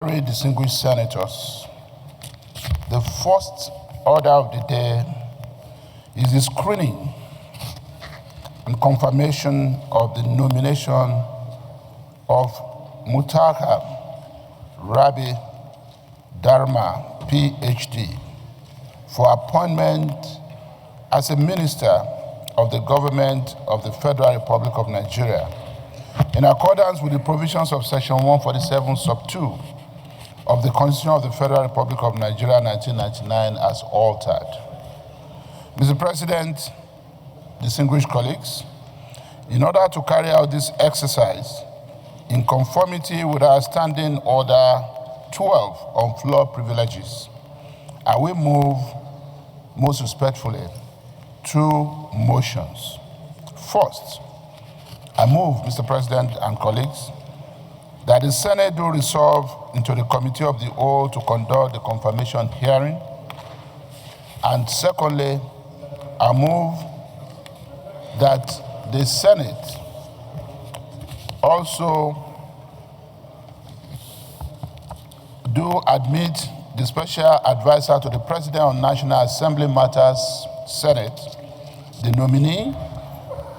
Very distinguished senators, the first order of the day is the screening and confirmation of the nomination of Muttaqha Darma, PhD, for appointment as a minister of the government of the Federal Republic of Nigeria, in accordance with the provisions of Section 147, Sub 2 of the Constitution of the Federal Republic of Nigeria, 1999, as altered. Mr. President, distinguished colleagues, in order to carry out this exercise in conformity with our Standing Order 12 on floor privileges, I will move most respectfully two motions. First, I move, Mr. President and colleagues, that the Senate do resolve into the Committee of the Whole to conduct the confirmation hearing. And secondly, I move that the Senate also do admit the special advisor to the President on National Assembly Matters, Senate, the nominee,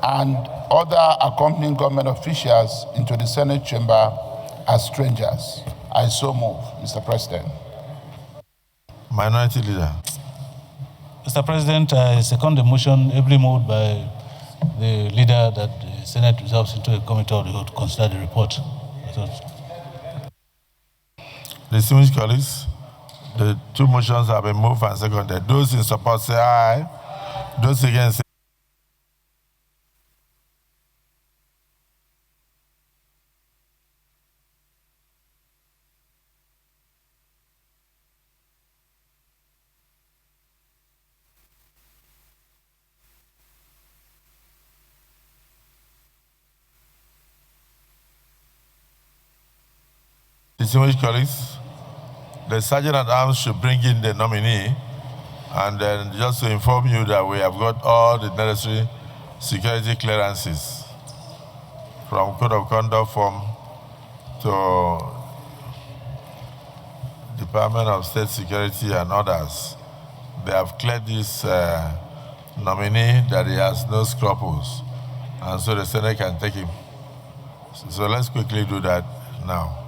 and other accompanying government officials into the Senate chamber as strangers. I so move, Mr. President. Minority Leader. Mr. President, I second the motion ably moved by the leader that the Senate resolves into a committee of the whole to consider the report. Distinguished colleagues, the two motions have been moved and seconded. Those in support say aye. Those against say distinguished colleagues, the Sergeant at Arms should bring in the nominee, and then just to inform you that we have got all the necessary security clearances from Code of Conduct form to Department of State Security and others. They have cleared this nominee that he has no scruples, and so the Senate can take him. So let's quickly do that now.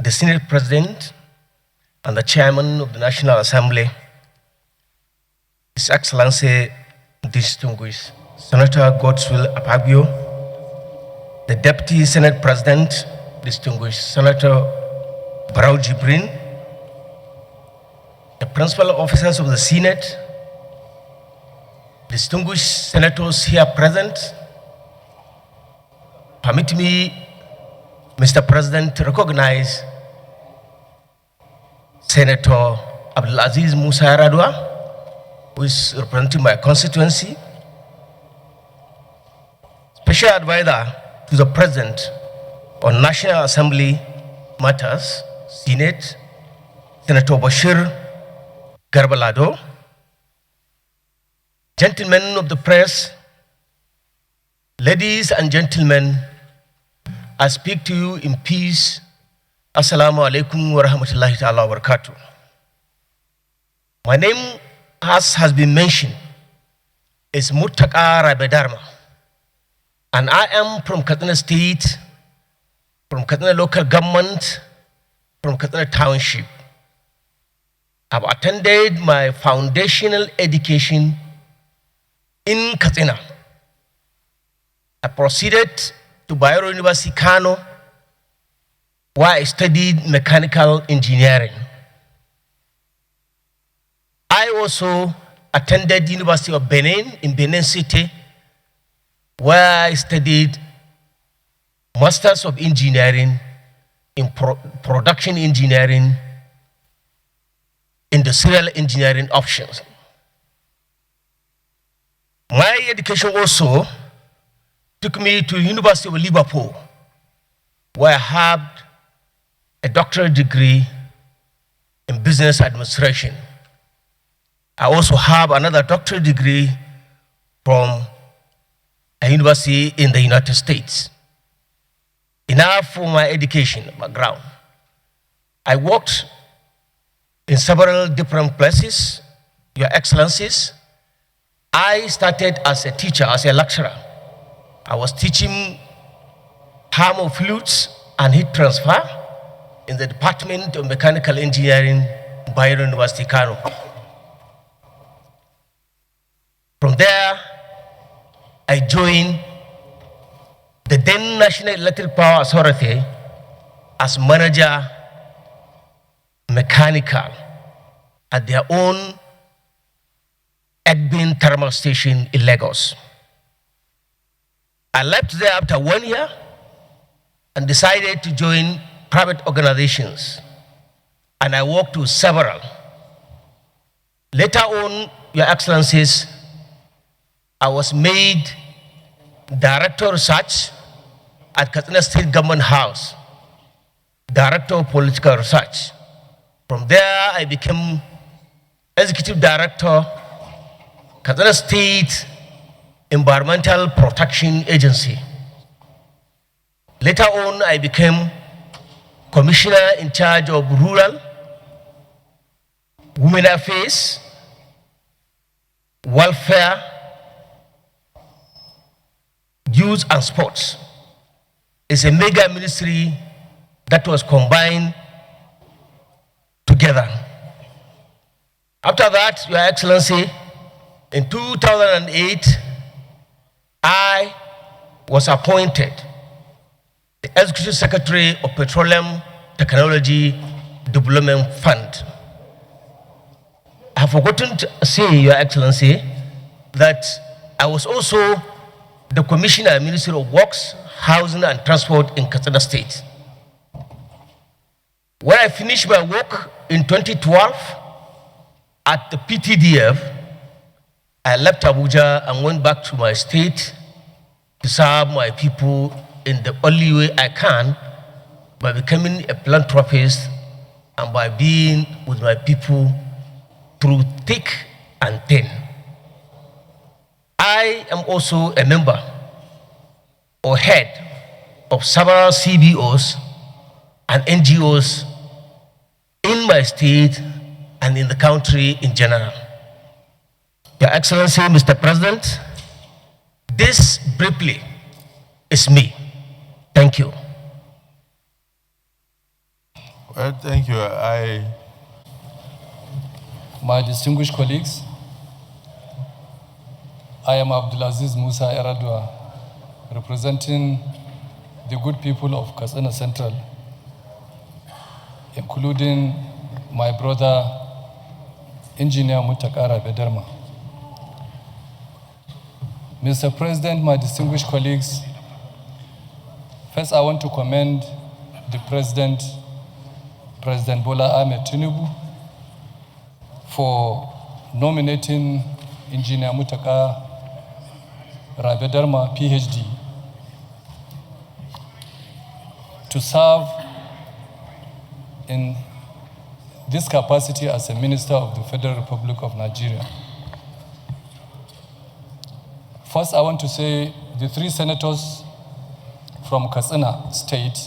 The Senate President and the Chairman of the National Assembly, His Excellency Distinguished Senator Godswill Akpabio, the Deputy Senate President, Distinguished Senator Barau Jibrin, the Principal Officers of the Senate, distinguished senators here present, permit me, Mr. President, to recognize Senator Abdulaziz Musa Radwa, who is representing my constituency, Special Advisor to the President on National Assembly Matters, Senate, Senator Bashir Garbalado, gentlemen of the press, ladies and gentlemen, I speak to you in peace. Assalamu alaikum wa rahmatullahi ta'ala wa barakatuh. My name, as has been mentioned, is Muttaqha Darma, and I am from Katsina State, from Katsina Local Government, from Katsina Township. I've attended my foundational education in Katsina. I proceeded to Bayero University, Kano, where I studied mechanical engineering. I also attended the University of Benin in Benin City, where I studied Masters of Engineering in production engineering, industrial engineering options. My education also took me to the University of Liverpool, where I had a doctorate degree in business administration. I also have another doctorate degree from a university in the United States. Enough for my education background. I worked in several different places, Your Excellencies. I started as a teacher, as a lecturer. I was teaching thermofluids and heat transfer in the Department of Mechanical Engineering, Bayero University, Kano. From there, I joined the then National Electric Power Authority as manager mechanical at their own Egbin thermal station in Lagos. I left there after 1 year and decided to join private organizations, and I worked with several. Later on, Your Excellencies, I was made Director of Research at Katsina State Government House, Director of Political Research. From there, I became Executive Director, Katsina State Environmental Protection Agency. Later on, I became Commissioner in charge of Rural, Women Affairs, Welfare, Youth and Sports. It's a mega ministry that was combined together. After that, Your Excellency, in 2008, I was appointed the Executive Secretary of Petroleum Technology Development Fund. I have forgotten to say, Your Excellency, that I was also the Commissioner, Ministry of Works, Housing and Transport in Katsina State. When I finished my work in 2012 at the PTDF, I left Abuja and went back to my state to serve my people in the only way I can, by becoming a philanthropist and by being with my people through thick and thin. I am also a member or head of several CBOs and NGOs in my state and in the country in general. Your Excellency, Mr. President, this briefly is me. Thank you. Well, thank you. My distinguished colleagues, I am Abdulaziz Musa Eradua, representing the good people of Katsina Central, including my brother, Engineer Muttaqha Darma. Mr. President, my distinguished colleagues, first I want to commend the President Bola Ahmed Tinubu, for nominating Engineer Muttaqha Darma, PhD, to serve in this capacity as a Minister of the Federal Republic of Nigeria. First, I want to say the 3 senators from Katsina State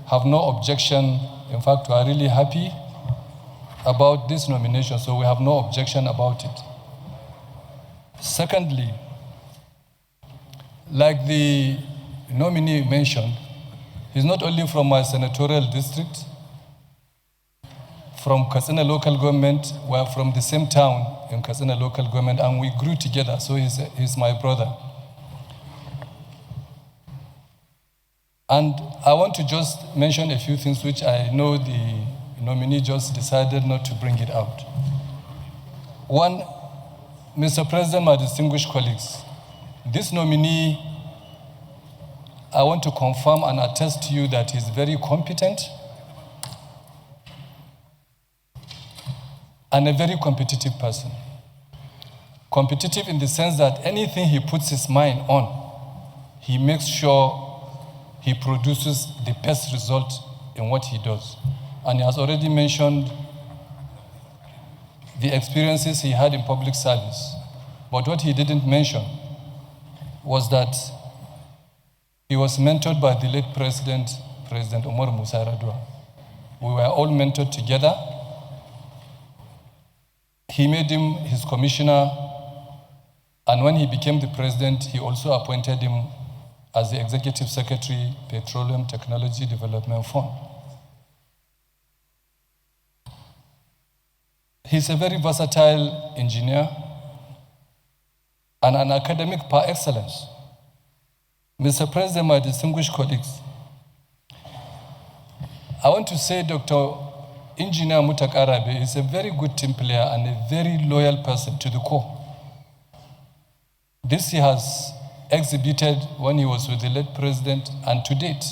have no objection. In fact, we are really happy about this nomination, so we have no objection about it. Secondly, like the nominee mentioned, he's not only from my senatorial district, from Katsina local government. We are from the same town in Katsina local government, and we grew together, so he's my brother. And I want to just mention a few things which I know the nominee just decided not to bring it out. One, Mr. President, my distinguished colleagues, this nominee I want to confirm and attest to you that he's very competent and a very competitive person. Competitive in the sense that anything he puts his mind on, he makes sure he produces the best result in what he does. And he has already mentioned the experiences he had in public service. But what he didn't mention was that he was mentored by the late President Umar Musa Yar'Adua. We were all mentored together. He made him his commissioner, and when he became the president, he also appointed him as the Executive Secretary, Petroleum Technology Development Fund. He's a very versatile engineer and an academic par excellence. Mr. President, my distinguished colleagues, I want to say Dr. Engineer Muttaqha Darma is a very good team player and a very loyal person to the core. This he has exhibited when he was with the late president, and to date,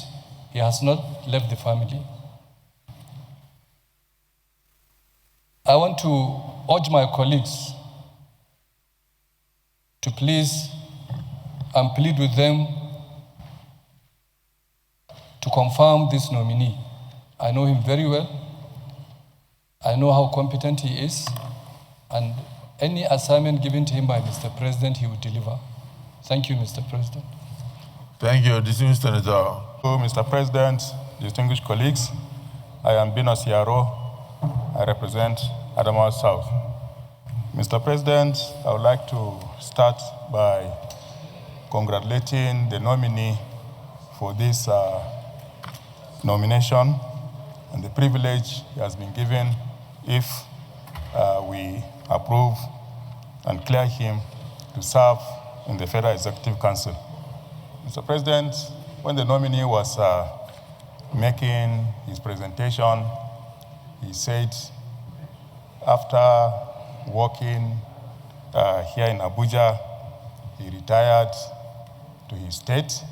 he has not left the family. I want to urge my colleagues to please and plead with them to confirm this nominee. I know him very well. I know how competent he is, and any assignment given to him by Mr. President, he will deliver. Thank you, Mr. President. Thank you, distinguished Senator. Mr. President, distinguished colleagues, I am Bino Siaro. I represent Adamawa South. Mr. President, I would like to start by congratulating the nominee for this nomination and the privilege he has been given if we approve and clear him to serve in the Federal Executive Council. Mr. President, when the nominee was making his presentation, he said after working here in Abuja, he retired to his state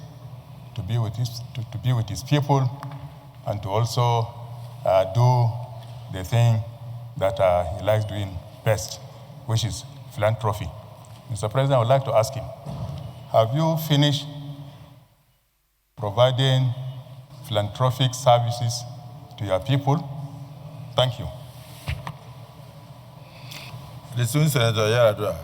to be with his people and to also do the thing that he likes doing best, which is philanthropy. Mr. President, I would like to ask him, have you finished providing philanthropic services to your people? Thank you. Distinguished Senator Yar'Adua.